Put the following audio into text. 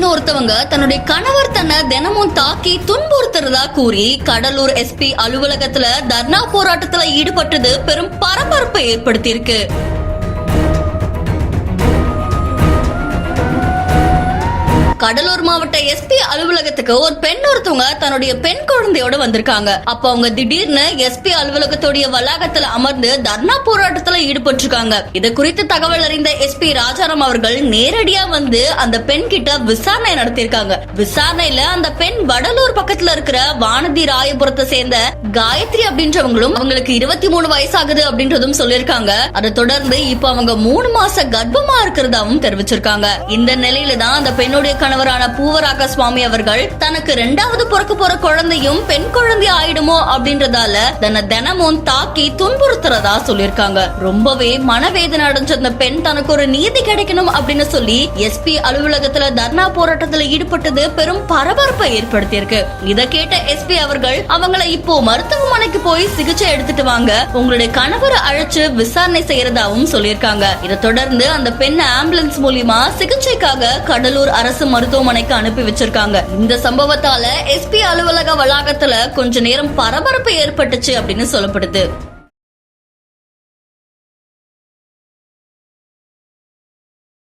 அப்படின்னு ஒருத்தவங்க தன்னுடைய கணவர் தன்னை தினமும் தாக்கி துன்புறுத்துறதா கூறி கடலூர் எஸ்பி அலுவலகத்துல தர்ணா போராட்டத்துல ஈடுபட்டது பெரும் பரபரப்பை ஏற்படுத்தியிருக்கு. கடலூர் மாவட்ட எஸ்பி அலுவலகத்துக்கு ஒரு பெண் ஒருத்தவங்க தன்னுடைய பெண் குழந்தையோட வந்திருக்காங்க. அப்ப அவங்க திடீர்னு எஸ்பி அலுவலகத்துடைய வளாகத்துல அமர்ந்து தர்ணா போராட்டத்துல ஈடுபட்டிருக்காங்க. இது குறித்து தகவல் அறிந்த எஸ்பி ராஜாராம் அவர்கள் நேரடியா வந்து அந்த பெண் கிட்ட விசாரணை நடத்திருக்காங்க. விசாரணையில அந்த பெண் வடலூர் பக்கத்துல இருக்கிற வானதி ராயபுரத்தை சேர்ந்த காயத்ரி அப்படின்றவங்களும் அவங்களுக்கு 23 வயசாகுது அப்படின்றதும் சொல்லிருக்காங்க. அதை தொடர்ந்து இப்ப அவங்க 3 மாச கர்ப்பமா இருக்கிறதாவும் தெரிவிச்சிருக்காங்க. இந்த நிலையில தான் அந்த பெண்ணுடைய கணவரான பூவராக சுவாமி அவர்கள் தனக்கு 2வது பிறக்க போற குழந்தையும் பெண் குழந்தை ஆயிடுமோ அப்படின்றதால தன்னை தினமும் தாக்கி துன்புறுத்துறதா சொல்லிருக்காங்க. ரொம்பவே மனவேதனை அடைஞ்ச அந்த பெண் தனக்கு ஒரு நீதி கிடைக்கணும் அப்படின்னு சொல்லி எஸ்பி அலுவலகத்துல தர்ணா போராட்டத்துல ஈடுபட்டது பெரும் பரபரப்பை ஏற்படுத்தியிருக்கு. இதை கேட்ட எஸ்பி அவர்கள் அவங்களை இப்போ மருத்துவமனைக்கு போய் சிகிச்சை எடுத்துட்டு வாங்க, உங்களுடைய கணவரை அழைச்சு விசாரணை செய்யறதாவும் சொல்லியிருக்காங்க. இதை தொடர்ந்து அந்த பெண் ஆம்புலன்ஸ் மூலியமா சிகிச்சைக்காக கடலூர் அரசு மருத்துவமனைக்கு அனுப்பி வச்சிருக்காங்க. இந்த சம்பவத்தால எஸ்பி அலுவலக வளாகத்துல கொஞ்ச நேரம் பரபரப்பு ஏற்பட்டுச்சு அப்படின்னு சொல்லப்படுது.